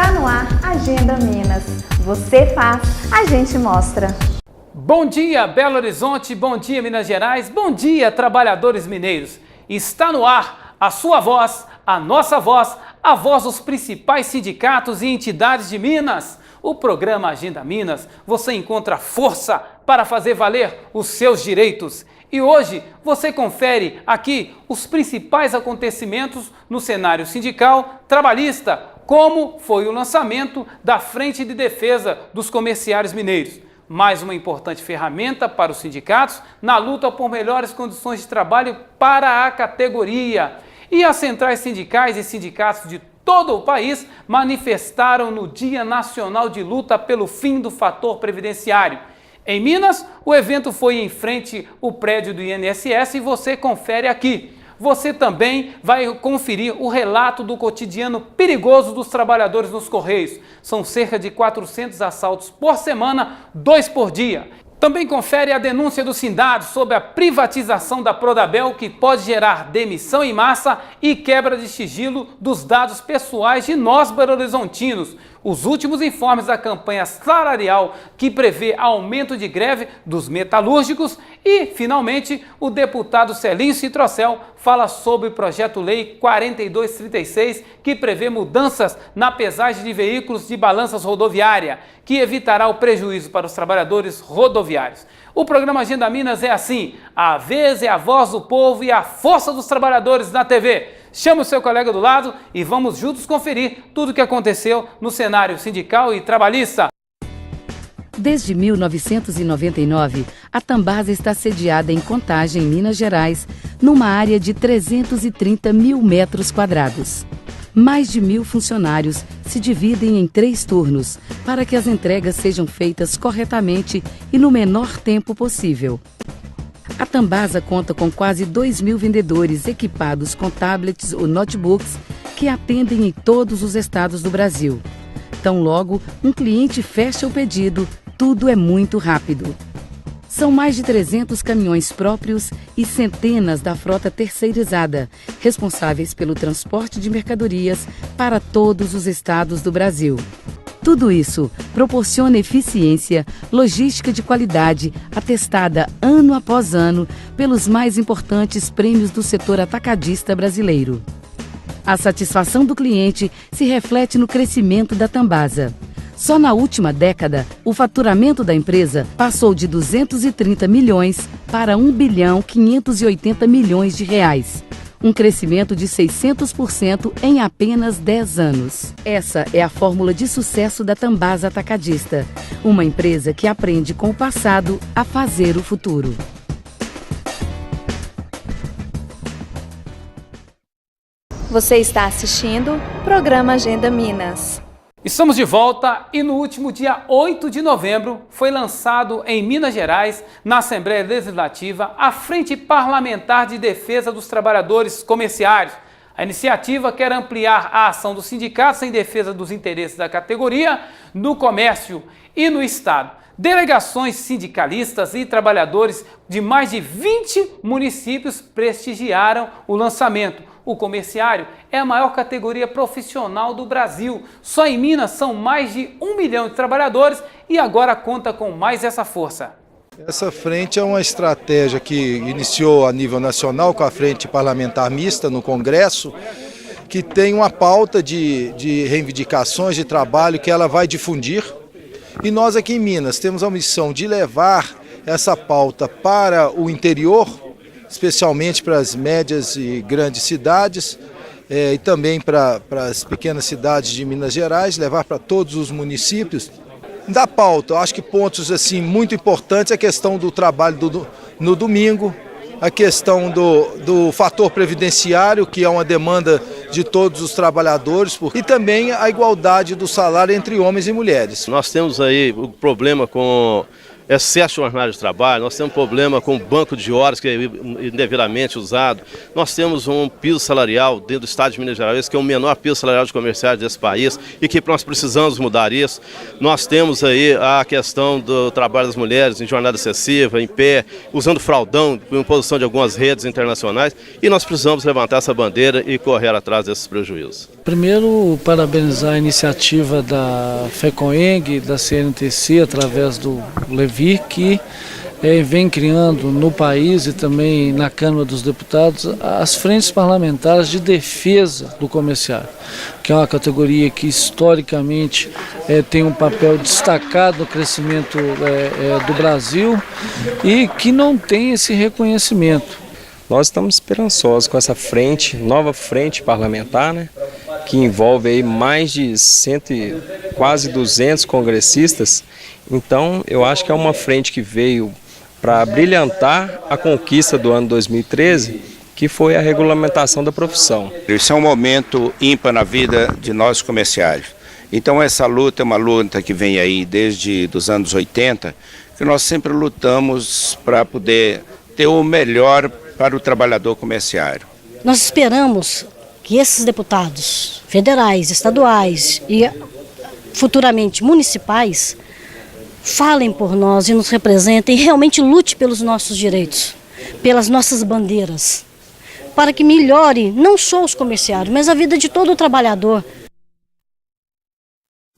Está no ar Agenda Minas. Você faz, a gente mostra. Bom dia, Belo Horizonte, bom dia, Minas Gerais, bom dia, trabalhadores mineiros. Está no ar a sua voz, a nossa voz, a voz dos principais sindicatos e entidades de Minas. O programa Agenda Minas, você encontra força para fazer valer os seus direitos. E hoje você confere aqui os principais acontecimentos no cenário sindical trabalhista, como foi o lançamento da Frente de Defesa dos Comerciários Mineiros. Mais uma importante ferramenta para os sindicatos na luta por melhores condições de trabalho para a categoria. E as centrais sindicais e sindicatos de todo o país manifestaram no Dia Nacional de Luta pelo Fim do Fator Previdenciário. Em Minas, o evento foi em frente ao prédio do INSS e você confere aqui. Você também vai conferir o relato do cotidiano perigoso dos trabalhadores nos Correios. São cerca de 400 assaltos por semana, 2 por dia. Também confere a denúncia do Sindad sobre a privatização da Prodabel, que pode gerar demissão em massa e quebra de sigilo dos dados pessoais de nós belo-horizontinos. Os últimos informes da campanha salarial, que prevê aumento de greve dos metalúrgicos. E, finalmente, o deputado Celinho Citrocel fala sobre o projeto-lei 4236, que prevê mudanças na pesagem de veículos de balanças rodoviária, que evitará o prejuízo para os trabalhadores rodoviários. O programa Agenda Minas é assim: a vez é a voz do povo e a força dos trabalhadores na TV. Chama o seu colega do lado e vamos juntos conferir tudo o que aconteceu no cenário sindical e trabalhista. Desde 1999, a Tambasa está sediada em Contagem, Minas Gerais, numa área de 330 mil metros quadrados. Mais de 1.000 funcionários se dividem em 3 turnos para que as entregas sejam feitas corretamente e no menor tempo possível. A Tambasa conta com quase 2.000 vendedores equipados com tablets ou notebooks que atendem em todos os estados do Brasil. Tão logo um cliente fecha o pedido, tudo é muito rápido. São mais de 300 caminhões próprios e centenas da frota terceirizada, responsáveis pelo transporte de mercadorias para todos os estados do Brasil. Tudo isso proporciona eficiência, logística de qualidade, atestada ano após ano pelos mais importantes prêmios do setor atacadista brasileiro. A satisfação do cliente se reflete no crescimento da Tambasa. Só na última década, o faturamento da empresa passou de 230 milhões para 1 bilhão 580 milhões de reais. Um crescimento de 600% em apenas 10 anos. Essa é a fórmula de sucesso da Tambasa Atacadista, uma empresa que aprende com o passado a fazer o futuro. Você está assistindo o programa Agenda Minas. Estamos de volta e no último dia 8 de novembro foi lançado em Minas Gerais, na Assembleia Legislativa, a Frente Parlamentar de Defesa dos Trabalhadores Comerciários. A iniciativa quer ampliar a ação dos sindicatos em defesa dos interesses da categoria no comércio e no Estado. Delegações sindicalistas e trabalhadores de mais de 20 municípios prestigiaram o lançamento. O comerciário é a maior categoria profissional do Brasil. Só em Minas são mais de 1 milhão de trabalhadores e agora conta com mais essa força. Essa frente é uma estratégia que iniciou a nível nacional com a Frente Parlamentar Mista no Congresso, que tem uma pauta de reivindicações de trabalho que ela vai difundir. E nós aqui em Minas temos a missão de levar essa pauta para o interior, especialmente para as médias e grandes cidades e também para as pequenas cidades de Minas Gerais, levar para todos os municípios. Da pauta, eu acho que pontos assim, muito importantes é a questão do trabalho no domingo, a questão do fator previdenciário, que é uma demanda de todos os trabalhadores, e também a igualdade do salário entre homens e mulheres. Nós temos aí o problema com excesso de jornada de trabalho, nós temos um problema com o banco de horas que é indevidamente usado, nós temos um piso salarial dentro do estado de Minas Gerais, que é o menor piso salarial de comerciários desse país e que nós precisamos mudar isso. Nós temos aí a questão do trabalho das mulheres em jornada excessiva, em pé, usando fraldão, em posição de algumas redes internacionais, e nós precisamos levantar essa bandeira e correr atrás desses prejuízos. Primeiro, parabenizar a iniciativa da FECOENG, da CNTC, através do Levi, que vem criando no país e também na Câmara dos Deputados as frentes parlamentares de defesa do comerciário, que é uma categoria que historicamente tem um papel destacado no crescimento do Brasil e que não tem esse reconhecimento. Nós estamos esperançosos com essa frente, nova frente parlamentar, né, que envolve aí mais de quase 200 congressistas. Então, eu acho que é uma frente que veio para brilhantar a conquista do ano 2013, que foi a regulamentação da profissão. Isso é um momento ímpar na vida de nós comerciários. Então, essa luta é uma luta que vem aí desde os anos 80, que nós sempre lutamos para poder ter o melhor para o trabalhador comerciário. Nós esperamos que esses deputados federais, estaduais e futuramente municipais falem por nós e nos representem e realmente lute pelos nossos direitos, pelas nossas bandeiras, para que melhore não só os comerciários, mas a vida de todo o trabalhador.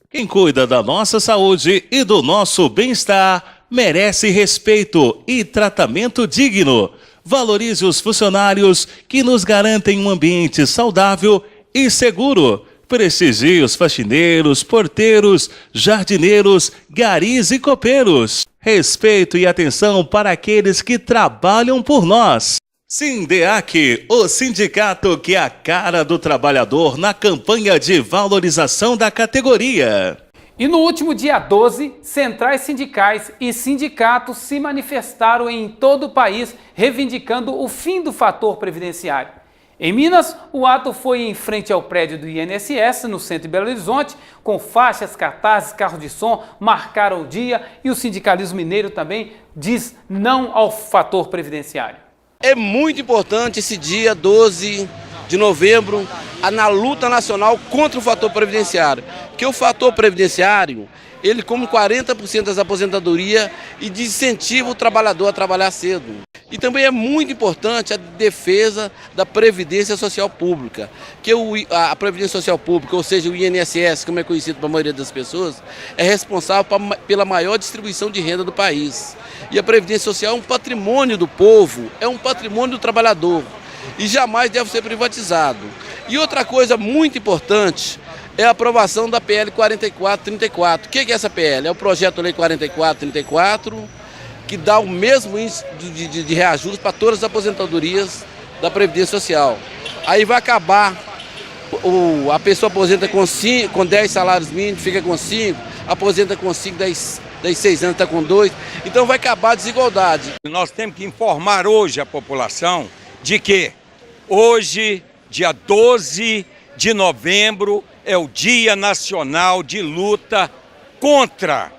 Quem cuida da nossa saúde e do nosso bem-estar merece respeito e tratamento digno. Valorize os funcionários que nos garantem um ambiente saudável e seguro. Prestigie os faxineiros, porteiros, jardineiros, garis e copeiros. Respeito e atenção para aqueles que trabalham por nós. Sindeac, o sindicato que é a cara do trabalhador na campanha de valorização da categoria. E no último dia 12, centrais sindicais e sindicatos se manifestaram em todo o país, reivindicando o fim do fator previdenciário. Em Minas, o ato foi em frente ao prédio do INSS, no centro de Belo Horizonte, com faixas, cartazes, carros de som, marcaram o dia e o sindicalismo mineiro também diz não ao fator previdenciário. É muito importante esse dia 12 de novembro, na luta nacional contra o fator previdenciário. Porque o fator previdenciário, ele come 40% das aposentadorias e desincentiva o trabalhador a trabalhar cedo. E também é muito importante a defesa da Previdência Social Pública, que a Previdência Social Pública, ou seja, o INSS, como é conhecido para a maioria das pessoas, é responsável pela maior distribuição de renda do país. E a Previdência Social é um patrimônio do povo, é um patrimônio do trabalhador e jamais deve ser privatizado. E outra coisa muito importante é a aprovação da PL 4434. O que é essa PL? É o projeto de lei 4434, que dá o mesmo índice de reajuste para todas as aposentadorias da Previdência Social. Aí vai acabar, a pessoa aposenta com 10 salários mínimos, fica com 5, aposenta com 5, 10 6 anos está com 2, então vai acabar a desigualdade. Nós temos que informar hoje a população de que hoje, dia 12 de novembro, é o Dia Nacional de Luta contra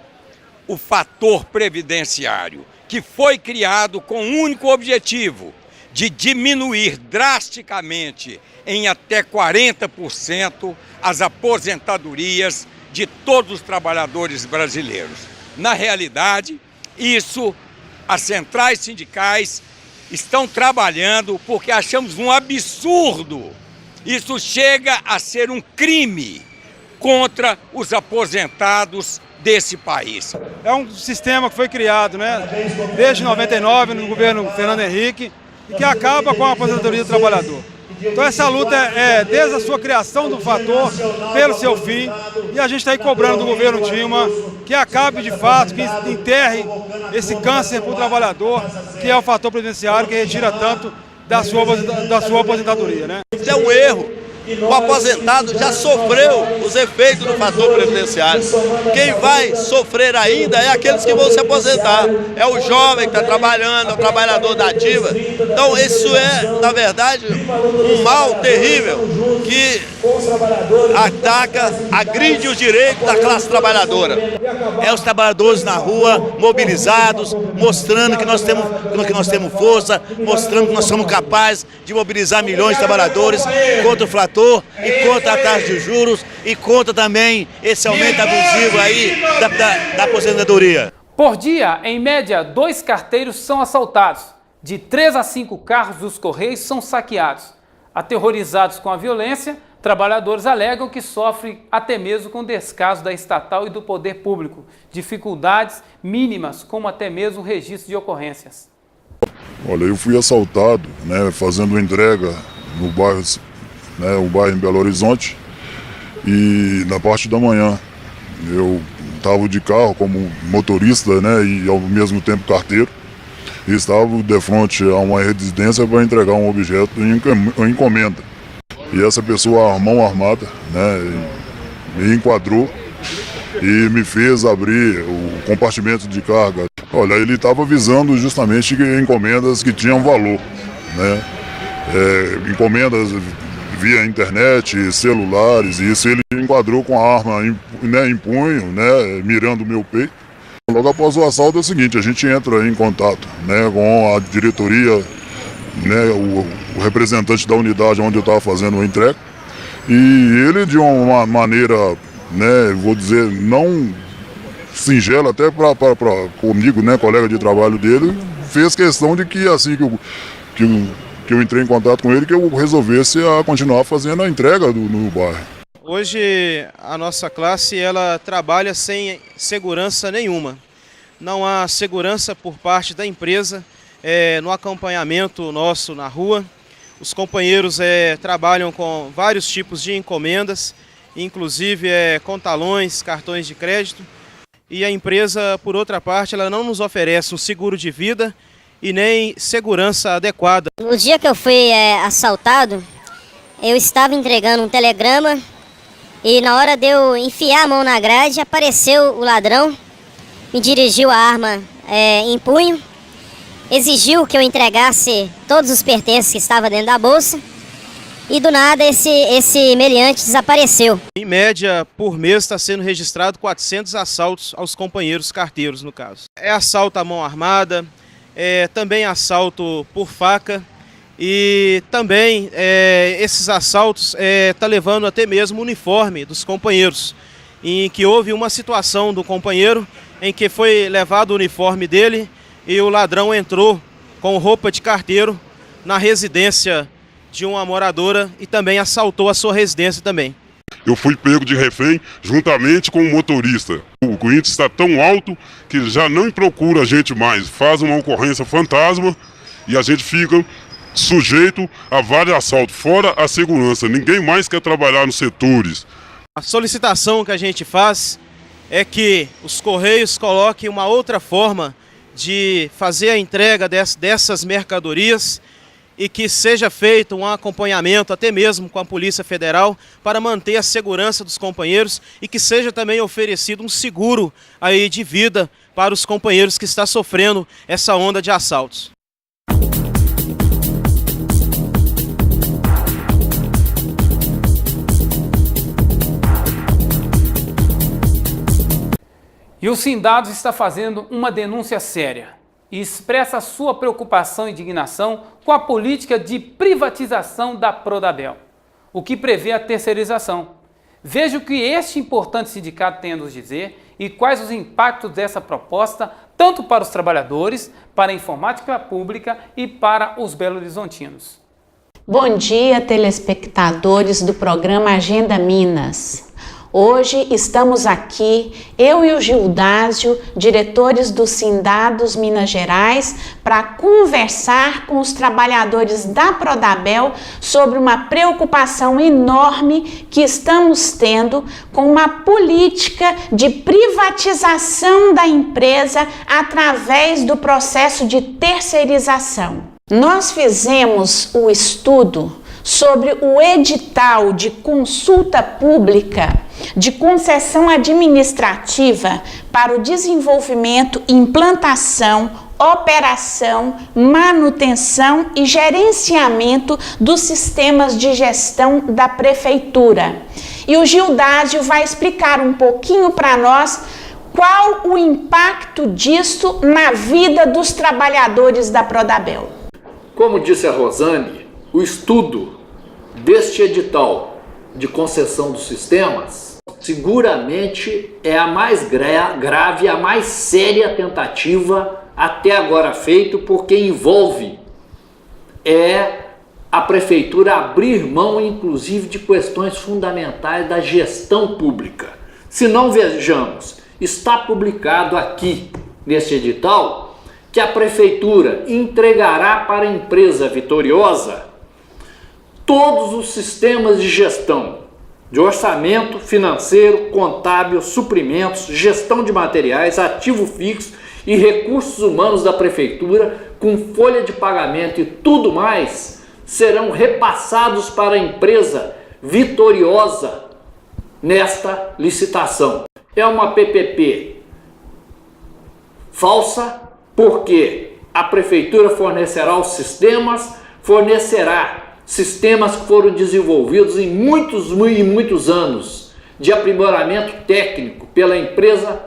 o fator previdenciário, que foi criado com o único objetivo de diminuir drasticamente em até 40% as aposentadorias de todos os trabalhadores brasileiros. Na realidade, as centrais sindicais estão trabalhando porque achamos um absurdo. Isso chega a ser um crime contra os aposentados desse país. É um sistema que foi criado, desde 99, no governo Fernando Henrique, e que acaba com a aposentadoria do trabalhador. Então essa luta é desde a sua criação do fator, pelo seu fim, e a gente está aí cobrando do governo Dilma que acabe de fato, que enterre esse câncer para o trabalhador, que é o fator previdenciário que retira tanto da sua aposentadoria. Isso é um erro. O aposentado já sofreu os efeitos do fator previdenciário. Quem vai sofrer ainda é aqueles que vão se aposentar. É o jovem que está trabalhando, é o trabalhador da ativa. Então isso é, na verdade, um mal terrível que ataca, agride os direitos da classe trabalhadora. É os trabalhadores na rua, mobilizados, mostrando que nós temos força, mostrando que nós somos capazes de mobilizar milhões de trabalhadores contra o flator e contra a taxa de juros e contra também esse aumento abusivo aí da aposentadoria. Por dia, em média, 2 carteiros são assaltados. De 3 a 5 carros dos Correios são saqueados. Aterrorizados com a violência, trabalhadores alegam que sofrem até mesmo com descaso da estatal e do poder público, dificuldades mínimas, como até mesmo o registro de ocorrências. Olha, eu fui assaltado, fazendo entrega no bairro, o bairro em Belo Horizonte, e na parte da manhã eu estava de carro como motorista, e ao mesmo tempo carteiro, e estava de frente a uma residência para entregar um objeto em encomenda. E essa pessoa, mão armada, me enquadrou e me fez abrir o compartimento de carga. Olha, ele estava visando justamente encomendas que tinham valor, encomendas via internet, celulares, e isso ele enquadrou com a arma em punho, mirando o meu peito. Logo após o assalto é o seguinte, a gente entra em contato com a diretoria, o representante da unidade onde eu estava fazendo a entrega, e ele de uma maneira, vou dizer, não singela, até para comigo, colega de trabalho dele, fez questão de que assim que eu entrei em contato com ele, que eu resolvesse continuar fazendo a entrega no bairro. Hoje a nossa classe ela trabalha sem segurança nenhuma. Não há segurança por parte da empresa no acompanhamento nosso na rua. Os companheiros trabalham com vários tipos de encomendas, inclusive com talões, cartões de crédito. E a empresa, por outra parte, ela não nos oferece um seguro de vida e nem segurança adequada. No dia que eu fui assaltado, eu estava entregando um telegrama e na hora de eu enfiar a mão na grade, apareceu o ladrão, me dirigiu a arma em punho, exigiu que eu entregasse todos os pertences que estavam dentro da bolsa e do nada esse meliante desapareceu. Em média, por mês está sendo registrado 400 assaltos aos companheiros carteiros, no caso. É assalto à mão armada, também assalto por faca e também esses assaltos tá levando até mesmo o uniforme dos companheiros, em que houve uma situação do companheiro em que foi levado o uniforme dele e o ladrão entrou com roupa de carteiro na residência de uma moradora e também assaltou a sua residência também. Eu fui pego de refém juntamente com o motorista. O índice está tão alto que já não procura a gente mais, faz uma ocorrência fantasma e a gente fica sujeito a vários assaltos, fora a segurança. Ninguém mais quer trabalhar nos setores. A solicitação que a gente faz é que os Correios coloquem uma outra forma de fazer a entrega dessas mercadorias e que seja feito um acompanhamento até mesmo com a Polícia Federal para manter a segurança dos companheiros e que seja também oferecido um seguro aí de vida para os companheiros que estão sofrendo essa onda de assaltos. E o Sindados está fazendo uma denúncia séria e expressa sua preocupação e indignação com a política de privatização da Prodabel, o que prevê a terceirização. Veja o que este importante sindicato tem a nos dizer e quais os impactos dessa proposta, tanto para os trabalhadores, para a informática pública e para os belo-horizontinos. Bom dia, telespectadores do programa Agenda Minas. Hoje estamos aqui, eu e o Gildásio, diretores do Sindados Minas Gerais, para conversar com os trabalhadores da Prodabel sobre uma preocupação enorme que estamos tendo com uma política de privatização da empresa através do processo de terceirização. Nós fizemos o estudo sobre o edital de consulta pública de concessão administrativa para o desenvolvimento, implantação, operação, manutenção e gerenciamento dos sistemas de gestão da prefeitura. E o Gildásio vai explicar um pouquinho para nós qual o impacto disso na vida dos trabalhadores da Prodabel. Como disse a Rosane, o estudo deste edital de concessão dos sistemas seguramente é a mais grave, a mais séria tentativa até agora feita, porque envolve a prefeitura abrir mão, inclusive, de questões fundamentais da gestão pública. Se não, vejamos, está publicado aqui neste edital que a prefeitura entregará para a empresa vitoriosa todos os sistemas de gestão, de orçamento financeiro, contábil, suprimentos, gestão de materiais, ativo fixo e recursos humanos da prefeitura, com folha de pagamento e tudo mais, serão repassados para a empresa vitoriosa nesta licitação. É uma PPP falsa, porque a prefeitura fornecerá os sistemas, sistemas que foram desenvolvidos em muitos anos de aprimoramento técnico pela empresa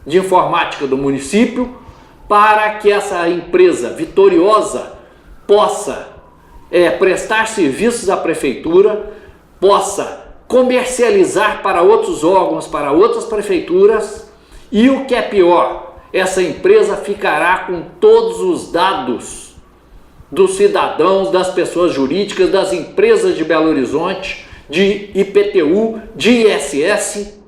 de informática do município, para que essa empresa vitoriosa possa prestar serviços à prefeitura, possa comercializar para outros órgãos, para outras prefeituras, e o que é pior, essa empresa ficará com todos os dados dos cidadãos, das pessoas jurídicas, das empresas de Belo Horizonte, de IPTU, de ISS,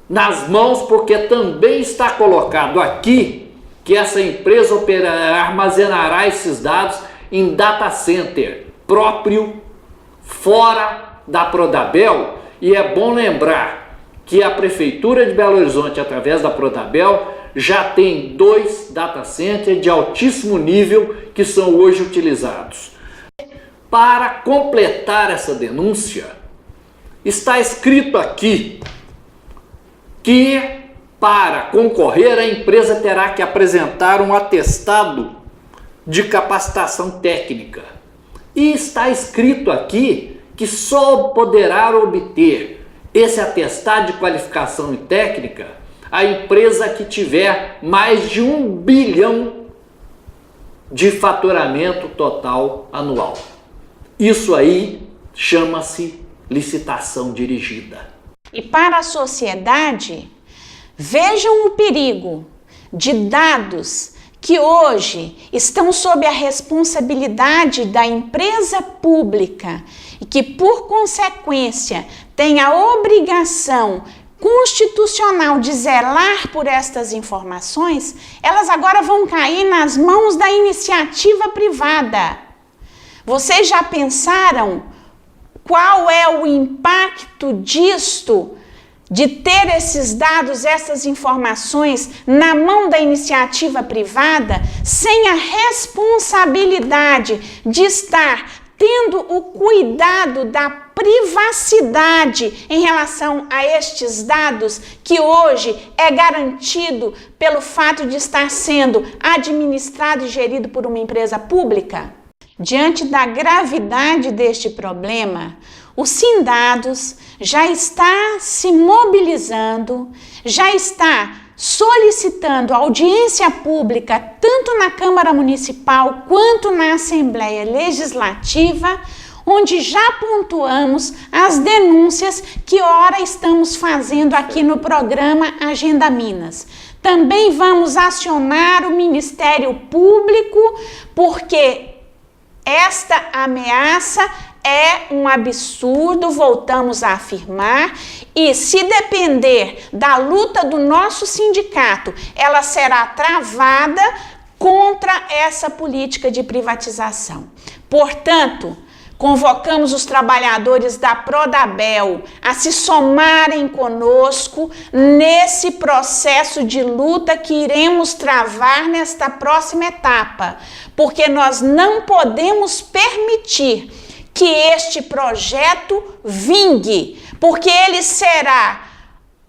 nas mãos, porque também está colocado aqui que essa empresa armazenará esses dados em data center próprio, fora da Prodabel. E é bom lembrar que a Prefeitura de Belo Horizonte, através da Prodabel, já tem 2 data centers de altíssimo nível que são hoje utilizados. Para completar essa denúncia, está escrito aqui que para concorrer a empresa terá que apresentar um atestado de capacitação técnica. E está escrito aqui que só poderá obter esse atestado de qualificação técnica a empresa que tiver mais de 1 bilhão de faturamento total anual. Isso aí chama-se licitação dirigida. E para a sociedade, vejam o perigo de dados que hoje estão sob a responsabilidade da empresa pública e que, por consequência, tem a obrigação constitucional de zelar por estas informações, elas agora vão cair nas mãos da iniciativa privada. Vocês já pensaram qual é o impacto disto, de ter esses dados, essas informações na mão da iniciativa privada, sem a responsabilidade de estar tendo o cuidado da privacidade em relação a estes dados, que hoje é garantido pelo fato de estar sendo administrado e gerido por uma empresa pública? Diante da gravidade deste problema, o Sindados já está se mobilizando, já está solicitando audiência pública tanto na Câmara Municipal quanto na Assembleia Legislativa, onde já pontuamos as denúncias que ora estamos fazendo aqui no programa Agenda Minas. Também vamos acionar o Ministério Público, porque esta ameaça é um absurdo, voltamos a afirmar, e se depender da luta do nosso sindicato, ela será travada contra essa política de privatização. Portanto, convocamos os trabalhadores da Prodabel a se somarem conosco nesse processo de luta que iremos travar nesta próxima etapa, porque nós não podemos permitir que este projeto vingue, porque ele será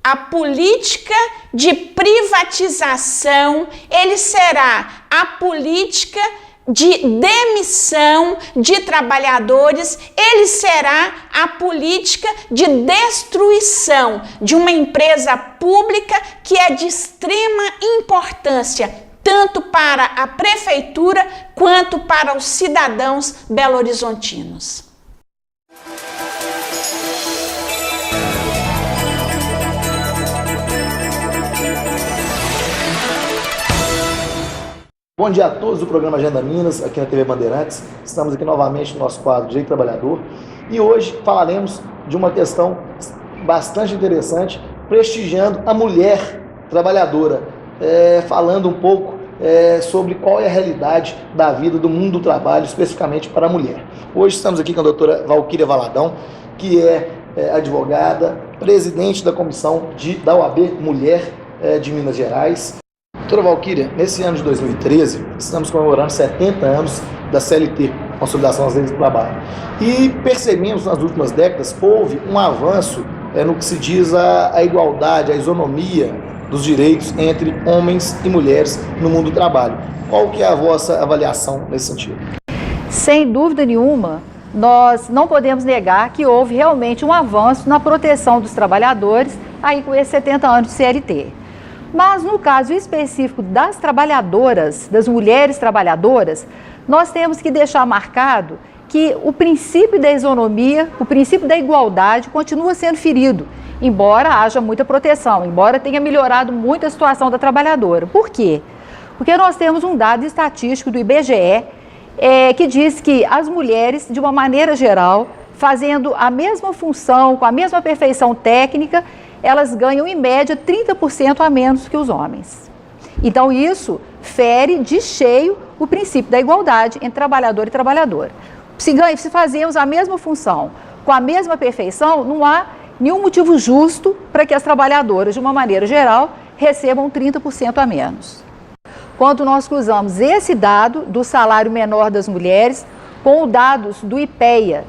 a política de privatização, ele será a política de demissão de trabalhadores, ele será a política de destruição de uma empresa pública que é de extrema importância, tanto para a prefeitura quanto para os cidadãos belo-horizontinos. Bom dia a todos do programa Agenda Minas, aqui na TV Bandeirantes. Estamos aqui novamente no nosso quadro Direito Trabalhador e hoje falaremos de uma questão bastante interessante, prestigiando a mulher trabalhadora, falando um pouco sobre qual é a realidade da vida do mundo do trabalho, especificamente para a mulher. Hoje estamos aqui com a doutora Valquíria Valadão, que é advogada, presidente da comissão da OAB Mulher de Minas Gerais. Doutora Valquíria, nesse ano de 2013, estamos comemorando 70 anos da CLT, Consolidação das Leis do Trabalho. E percebemos nas últimas décadas que houve um avanço no que se diz a igualdade, a isonomia dos direitos entre homens e mulheres no mundo do trabalho. Qual que é a vossa avaliação nesse sentido? Sem dúvida nenhuma, nós não podemos negar que houve realmente um avanço na proteção dos trabalhadores aí com esses 70 anos de CLT. Mas no caso específico das trabalhadoras, das mulheres trabalhadoras, nós temos que deixar marcado que o princípio da isonomia, o princípio da igualdade continua sendo ferido, embora haja muita proteção, embora tenha melhorado muito a situação da trabalhadora. Por quê? Porque nós temos um dado estatístico do IBGE que diz que as mulheres, de uma maneira geral, fazendo a mesma função, com a mesma perfeição técnica, elas ganham em média 30% a menos que os homens. Então isso fere de cheio o princípio da igualdade entre trabalhador e trabalhadora. Se fazemos a mesma função com a mesma perfeição, não há nenhum motivo justo para que as trabalhadoras, de uma maneira geral, recebam 30% a menos. Quando nós cruzamos esse dado do salário menor das mulheres com os dados do IPEA,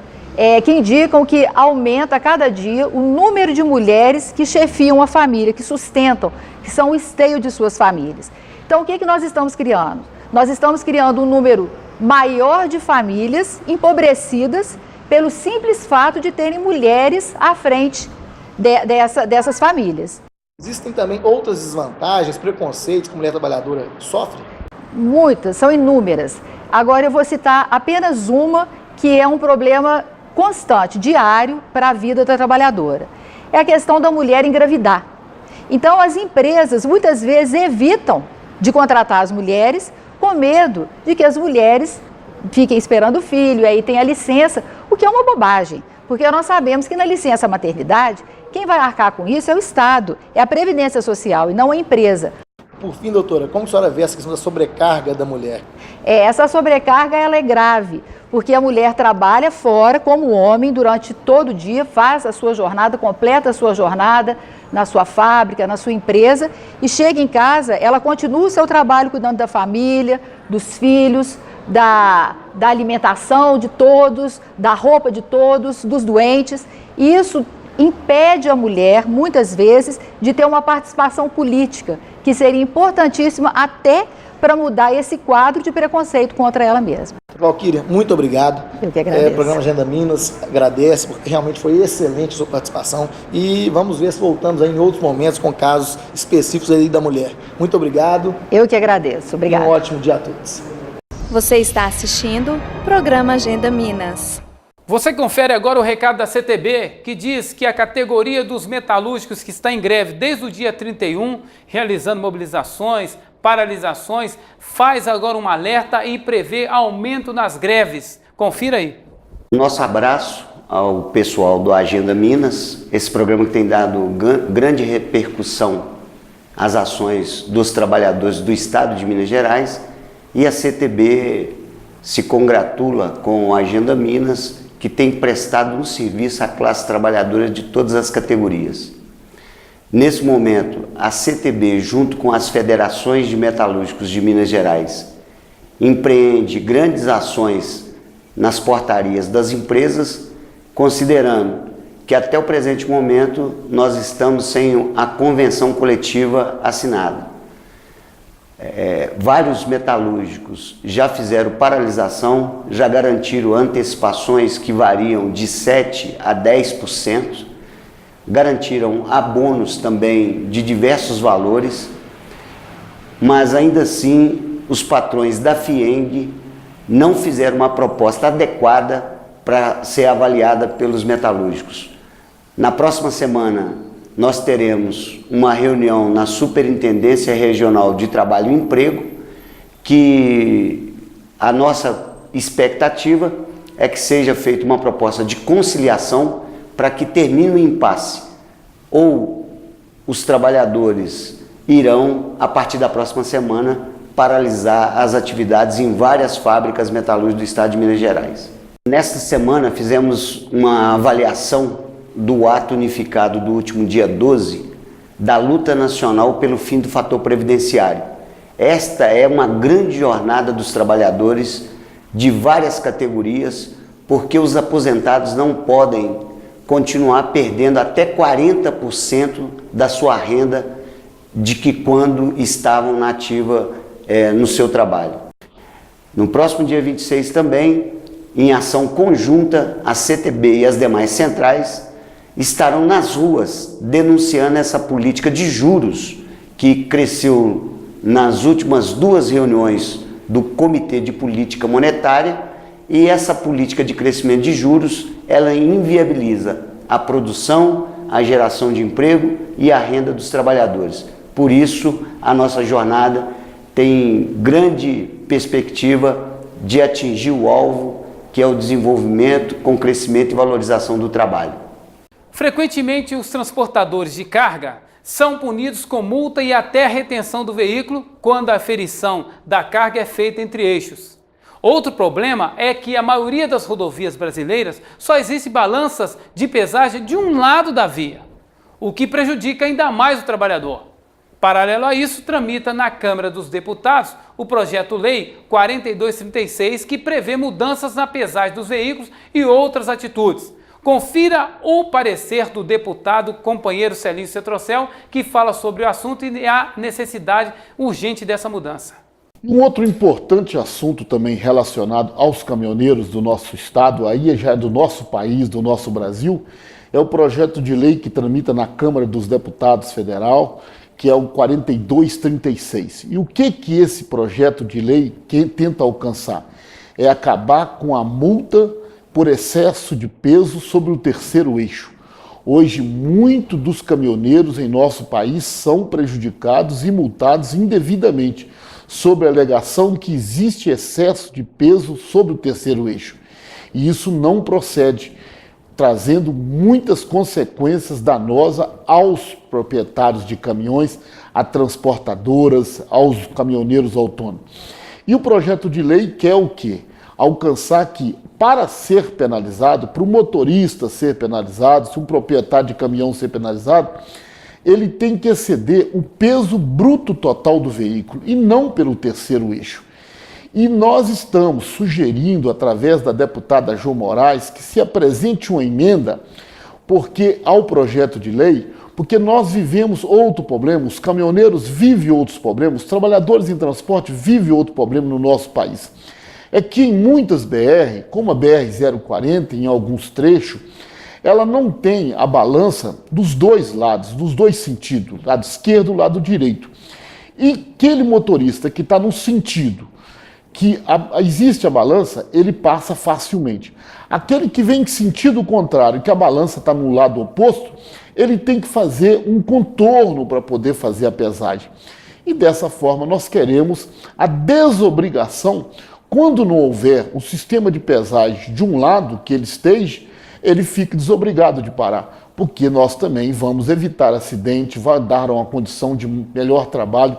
que indicam que aumenta a cada dia o número de mulheres que chefiam a família, que sustentam, que são o esteio de suas famílias. Então, o que nós estamos criando? Nós estamos criando um número maior de famílias empobrecidas pelo simples fato de terem mulheres à frente dessas famílias. Existem também outras desvantagens, preconceitos que a mulher trabalhadora sofre? Muitas, são inúmeras. Agora eu vou citar apenas uma que é um problema constante, diário, para a vida da trabalhadora. É a questão da mulher engravidar. Então, as empresas muitas vezes evitam de contratar as mulheres com medo de que as mulheres fiquem esperando o filho, aí tem a licença, o que é uma bobagem, porque nós sabemos que na licença maternidade, quem vai arcar com isso é o Estado, é a Previdência Social e não a empresa. Por fim, doutora, como a senhora vê essa questão da sobrecarga da mulher? Essa sobrecarga ela é grave, porque a mulher trabalha fora como homem durante todo o dia, faz a sua jornada, completa a sua jornada na sua fábrica, na sua empresa e chega em casa, ela continua o seu trabalho cuidando da família, dos filhos, da alimentação de todos, da roupa de todos, dos doentes, e isso impede a mulher, muitas vezes, de ter uma participação política, que seria importantíssima até para mudar esse quadro de preconceito contra ela mesma. Valquíria, muito obrigado. Eu que agradeço. O programa Agenda Minas agradece, porque realmente foi excelente a sua participação e vamos ver se voltamos aí em outros momentos com casos específicos aí da mulher. Muito obrigado. Eu que agradeço. Obrigada. Um ótimo dia a todos. Você está assistindo o programa Agenda Minas. Você confere agora o recado da CTB, que diz que a categoria dos metalúrgicos que está em greve desde o dia 31, realizando mobilizações, paralisações, faz agora um alerta e prevê aumento nas greves. Confira aí. Nosso abraço ao pessoal do Agenda Minas, esse programa que tem dado grande repercussão às ações dos trabalhadores do Estado de Minas Gerais, e a CTB se congratula com a Agenda Minas, que tem prestado um serviço à classe trabalhadora de todas as categorias. Nesse momento, a CTB, junto com as federações de metalúrgicos de Minas Gerais, empreende grandes ações nas portarias das empresas, considerando que até o presente momento nós estamos sem a convenção coletiva assinada. Vários metalúrgicos já fizeram paralisação, já garantiram antecipações que variam de 7% a 10%, garantiram abonos também de diversos valores, mas ainda assim os patrões da FIENG não fizeram uma proposta adequada para ser avaliada pelos metalúrgicos. Na próxima semana, nós teremos uma reunião na Superintendência Regional de Trabalho e Emprego, que a nossa expectativa é que seja feita uma proposta de conciliação para que termine o impasse. Ou os trabalhadores irão, a partir da próxima semana, paralisar as atividades em várias fábricas metalúrgicas do estado de Minas Gerais. Nesta semana fizemos uma avaliação do ato unificado do último dia 12 da luta nacional pelo fim do fator previdenciário. Esta é uma grande jornada dos trabalhadores de várias categorias, porque os aposentados não podem continuar perdendo até 40% da sua renda de que quando estavam na ativa no seu trabalho. No próximo dia 26 também, em ação conjunta, a CTB e as demais centrais estarão nas ruas denunciando essa política de juros que cresceu nas últimas 2 reuniões do Comitê de Política Monetária, e essa política de crescimento de juros, ela inviabiliza a produção, a geração de emprego e a renda dos trabalhadores. Por isso, a nossa jornada tem grande perspectiva de atingir o alvo, que é o desenvolvimento com crescimento e valorização do trabalho. Frequentemente, os transportadores de carga são punidos com multa e até retenção do veículo quando a aferição da carga é feita entre eixos. Outro problema é que a maioria das rodovias brasileiras só existe balanças de pesagem de um lado da via, o que prejudica ainda mais o trabalhador. Paralelo a isso, tramita na Câmara dos Deputados o projeto-lei 4236, que prevê mudanças na pesagem dos veículos e outras atitudes. Confira o parecer do deputado companheiro Celinho Cetrocel, que fala sobre o assunto e a necessidade urgente dessa mudança. Um outro importante assunto também relacionado aos caminhoneiros do nosso estado, aí já é do nosso país, do nosso Brasil, é o projeto de lei que tramita na Câmara dos Deputados Federal, que é o 4236. E o que esse projeto de lei tenta alcançar? É acabar com a multa por excesso de peso sobre o terceiro eixo. Hoje, muitos dos caminhoneiros em nosso país são prejudicados e multados indevidamente, sob a alegação que existe excesso de peso sobre o terceiro eixo. E isso não procede, trazendo muitas consequências danosas aos proprietários de caminhões, a transportadoras, aos caminhoneiros autônomos. E o projeto de lei quer o quê? Alcançar que, para ser penalizado, para o motorista ser penalizado, se um proprietário de caminhão ser penalizado, ele tem que exceder o peso bruto total do veículo e não pelo terceiro eixo. E nós estamos sugerindo, através da deputada Jo Moraes, que se apresente uma emenda ao projeto de lei, porque nós vivemos outro problema, os caminhoneiros vivem outros problemas, os trabalhadores em transporte vivem outro problema no nosso país. É que em muitas BR, como a BR-040, em alguns trechos, ela não tem a balança dos dois lados, dos dois sentidos, lado esquerdo e lado direito. E aquele motorista que está no sentido que existe a balança, ele passa facilmente. Aquele que vem em sentido contrário, que a balança está no lado oposto, ele tem que fazer um contorno para poder fazer a pesagem. E dessa forma nós queremos a desobrigação, quando não houver o sistema de pesagem de um lado que ele esteja, ele fica desobrigado de parar, porque nós também vamos evitar acidente, vai dar uma condição de melhor trabalho,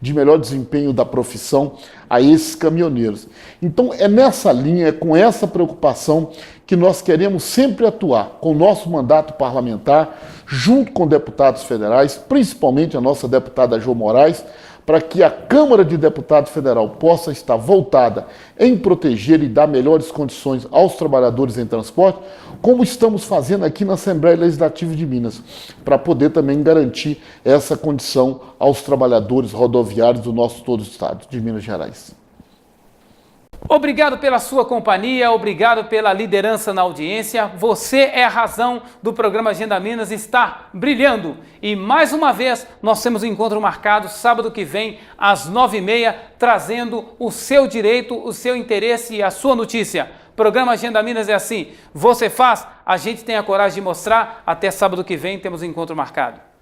de melhor desempenho da profissão a esses caminhoneiros. Então é nessa linha, é com essa preocupação que nós queremos sempre atuar com o nosso mandato parlamentar, junto com deputados federais, principalmente a nossa deputada Jo Moraes, para que a Câmara de Deputados Federal possa estar voltada em proteger e dar melhores condições aos trabalhadores em transporte, como estamos fazendo aqui na Assembleia Legislativa de Minas, para poder também garantir essa condição aos trabalhadores rodoviários do nosso todo o estado de Minas Gerais. Obrigado pela sua companhia, obrigado pela liderança na audiência. Você é a razão do programa Agenda Minas estar brilhando. E mais uma vez, nós temos um encontro marcado sábado que vem, às 9h30, trazendo o seu direito, o seu interesse e a sua notícia. Programa Agenda Minas é assim, você faz, a gente tem a coragem de mostrar. Até sábado que vem, temos um encontro marcado.